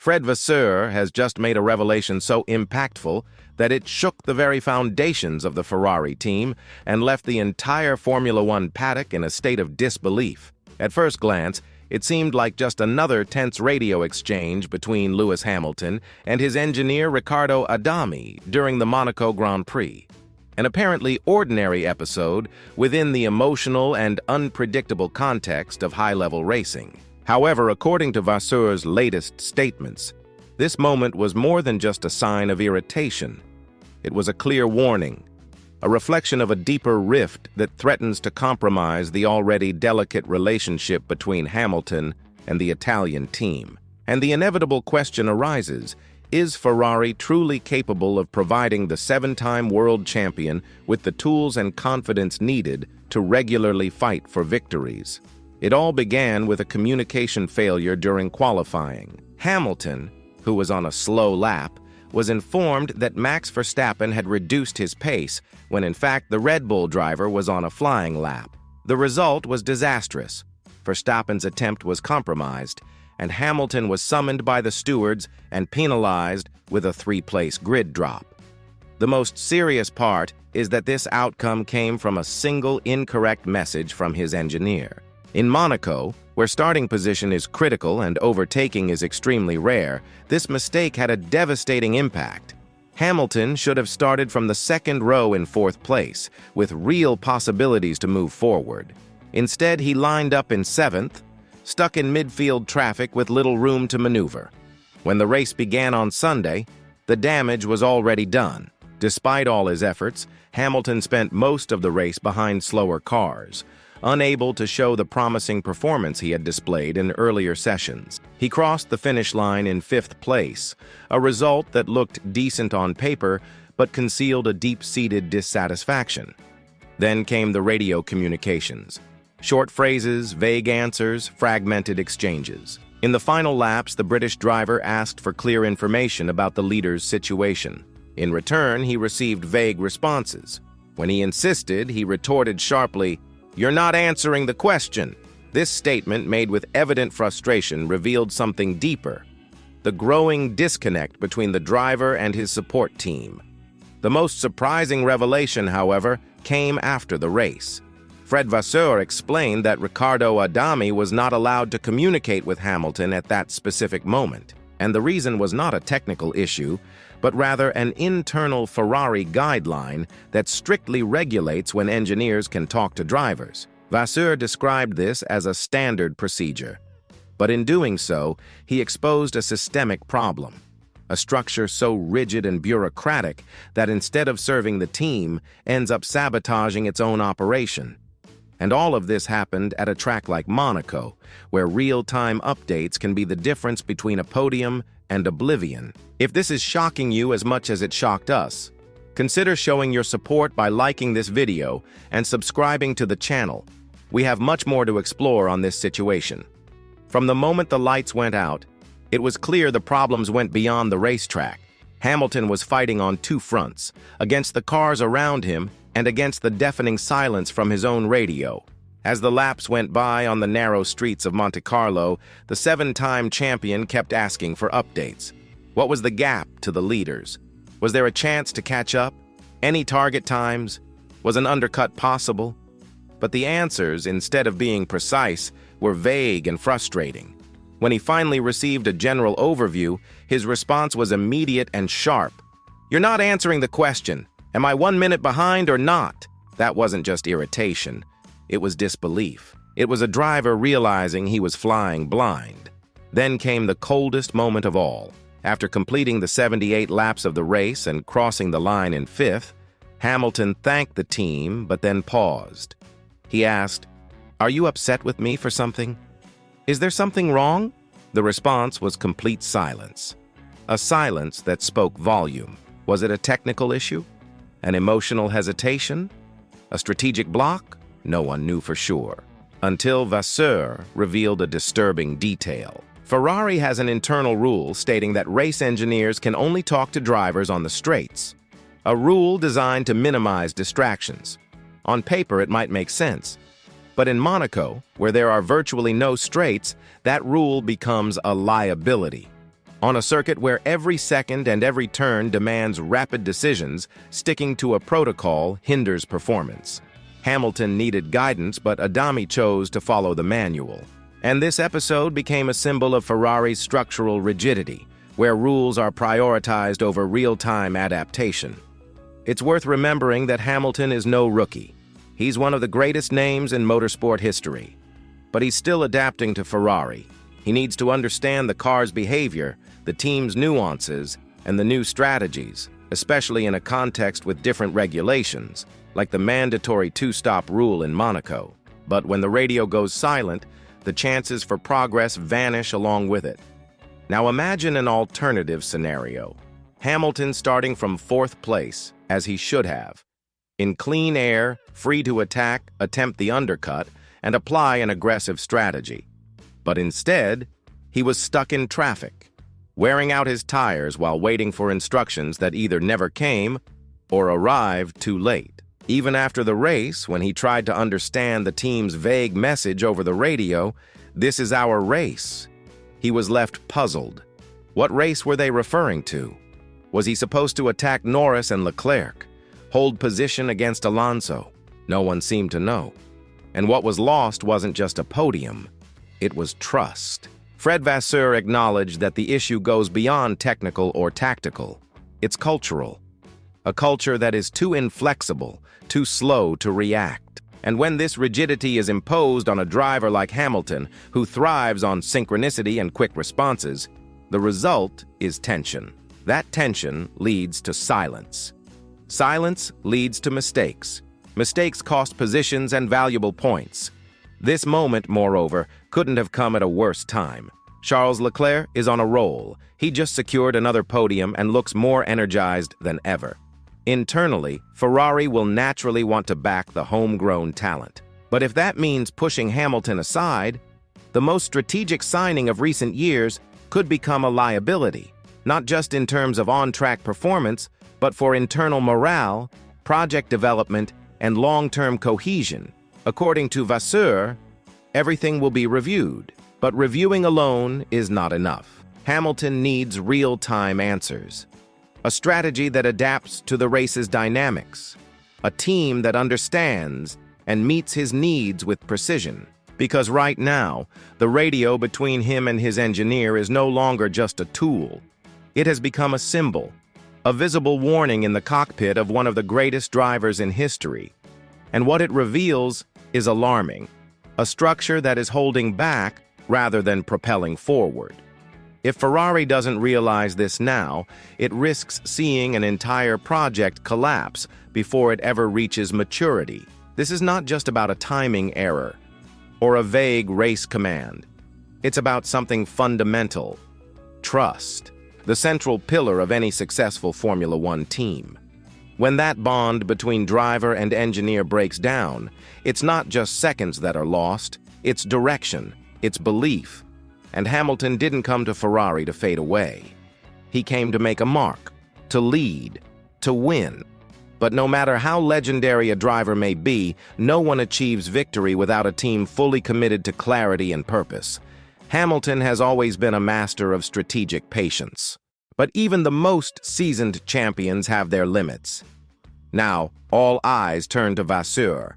Fred Vasseur has just made a revelation so impactful that it shook the very foundations of the Ferrari team and left the entire Formula One paddock in a state of disbelief. At first glance, it seemed like just another tense radio exchange between Lewis Hamilton and his engineer Riccardo Adami during the Monaco Grand Prix. An apparently ordinary episode within the emotional and unpredictable context of high-level racing. However, according to Vasseur's latest statements, this moment was more than just a sign of irritation. It was a clear warning, a reflection of a deeper rift that threatens to compromise the already delicate relationship between Hamilton and the Italian team. And the inevitable question arises, is Ferrari truly capable of providing the seven-time world champion with the tools and confidence needed to regularly fight for victories? It all began with a communication failure during qualifying. Hamilton, who was on a slow lap, was informed that Max Verstappen had reduced his pace when in fact the Red Bull driver was on a flying lap. The result was disastrous. Verstappen's attempt was compromised, and Hamilton was summoned by the stewards and penalized with a three-place grid drop. The most serious part is that this outcome came from a single incorrect message from his engineer. In Monaco, where starting position is critical and overtaking is extremely rare, this mistake had a devastating impact. Hamilton should have started from the second row in fourth place, with real possibilities to move forward. Instead, he lined up in seventh, stuck in midfield traffic with little room to maneuver. When the race began on Sunday, the damage was already done. Despite all his efforts, Hamilton spent most of the race behind slower cars, unable to show the promising performance he had displayed in earlier sessions. He crossed the finish line in fifth place, a result that looked decent on paper but concealed a deep-seated dissatisfaction. Then came the radio communications. Short phrases, vague answers, fragmented exchanges. In the final laps, the British driver asked for clear information about the leader's situation. In return, he received vague responses. When he insisted, he retorted sharply, "You're not answering the question." This statement, made with evident frustration, revealed something deeper: the growing disconnect between the driver and his support team. The most surprising revelation, however, came after the race. Fred Vasseur explained that Riccardo Adami was not allowed to communicate with Hamilton at that specific moment, and the reason was not a technical issue, but rather an internal Ferrari guideline that strictly regulates when engineers can talk to drivers. Vasseur described this as a standard procedure. But in doing so, he exposed a systemic problem, a structure so rigid and bureaucratic that instead of serving the team, ends up sabotaging its own operation. And all of this happened at a track like Monaco, where real-time updates can be the difference between a podium and oblivion. If this is shocking you as much as it shocked us, consider showing your support by liking this video and subscribing to the channel. We have much more to explore on this situation. From the moment the lights went out, it was clear the problems went beyond the racetrack. Hamilton was fighting on two fronts, against the cars around him and against the deafening silence from his own radio. As the laps went by on the narrow streets of Monte Carlo, the seven-time champion kept asking for updates. What was the gap to the leaders? Was there a chance to catch up? Any target times? Was an undercut possible? But the answers, instead of being precise, were vague and frustrating. When he finally received a general overview, his response was immediate and sharp. "You're not answering the question. Am I 1 minute behind or not?" That wasn't just irritation. It was disbelief. It was a driver realizing he was flying blind. Then came the coldest moment of all. After completing the 78 laps of the race and crossing the line in fifth, Hamilton thanked the team but then paused. He asked, "Are you upset with me for something? Is there something wrong?" The response was complete silence. A silence that spoke volume. Was it a technical issue? An emotional hesitation? A strategic block? No one knew for sure, until Vasseur revealed a disturbing detail. Ferrari has an internal rule stating that race engineers can only talk to drivers on the straights, a rule designed to minimize distractions. On paper, it might make sense, but in Monaco, where there are virtually no straights, that rule becomes a liability. On a circuit where every second and every turn demands rapid decisions, sticking to a protocol hinders performance. Hamilton needed guidance, but Adami chose to follow the manual. And this episode became a symbol of Ferrari's structural rigidity, where rules are prioritized over real-time adaptation. It's worth remembering that Hamilton is no rookie. He's one of the greatest names in motorsport history. But he's still adapting to Ferrari. He needs to understand the car's behavior, the team's nuances, and the new strategies, especially in a context with different regulations, like the mandatory two-stop rule in Monaco. But when the radio goes silent, the chances for progress vanish along with it. Now imagine an alternative scenario. Hamilton starting from 4th place, as he should have. In clean air, free to attack, attempt the undercut, and apply an aggressive strategy. But instead, he was stuck in traffic, wearing out his tires while waiting for instructions that either never came or arrived too late. Even after the race, when he tried to understand the team's vague message over the radio, "This is our race," he was left puzzled. What race were they referring to? Was he supposed to attack Norris and Leclerc, hold position against Alonso? No one seemed to know. And what was lost wasn't just a podium, it was trust. Fred Vasseur acknowledged that the issue goes beyond technical or tactical. It's cultural. A culture that is too inflexible, too slow to react. And when this rigidity is imposed on a driver like Hamilton, who thrives on synchronicity and quick responses, the result is tension. That tension leads to silence. Silence leads to mistakes. Mistakes cost positions and valuable points. This moment, moreover, couldn't have come at a worse time. Charles Leclerc is on a roll. He just secured another podium and looks more energized than ever. Internally, Ferrari will naturally want to back the homegrown talent. But if that means pushing Hamilton aside, the most strategic signing of recent years could become a liability, not just in terms of on-track performance, but for internal morale, project development, and long-term cohesion. According to Vasseur, everything will be reviewed, but reviewing alone is not enough. Hamilton needs real-time answers. A strategy that adapts to the race's dynamics. A team that understands and meets his needs with precision. Because right now, the radio between him and his engineer is no longer just a tool. It has become a symbol, a visible warning in the cockpit of one of the greatest drivers in history. And what it reveals is alarming. A structure that is holding back rather than propelling forward. If Ferrari doesn't realize this now, it risks seeing an entire project collapse before it ever reaches maturity. This is not just about a timing error or a vague race command. It's about something fundamental: trust, the central pillar of any successful Formula One team. When that bond between driver and engineer breaks down, it's not just seconds that are lost, it's direction, it's belief. And Hamilton didn't come to Ferrari to fade away. He came to make a mark, to lead, to win. But no matter how legendary a driver may be, no one achieves victory without a team fully committed to clarity and purpose. Hamilton has always been a master of strategic patience. But even the most seasoned champions have their limits. Now, all eyes turn to Vasseur.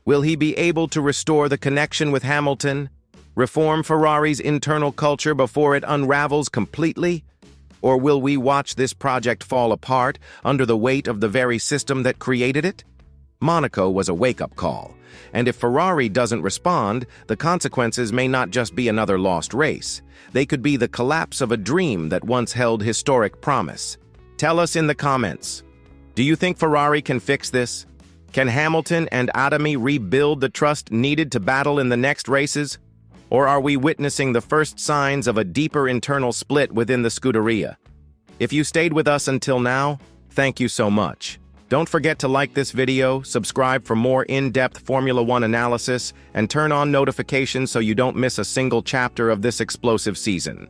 Will he be able to restore the connection with Hamilton? Reform Ferrari's internal culture before it unravels completely? Or will we watch this project fall apart under the weight of the very system that created it? Monaco was a wake-up call, and if Ferrari doesn't respond, the consequences may not just be another lost race. They could be the collapse of a dream that once held historic promise. Tell us in the comments. Do you think Ferrari can fix this? Can Hamilton and Adami rebuild the trust needed to battle in the next races? Or are we witnessing the first signs of a deeper internal split within the Scuderia? If you stayed with us until now, thank you so much. Don't forget to like this video, subscribe for more in-depth Formula One analysis, and turn on notifications so you don't miss a single chapter of this explosive season.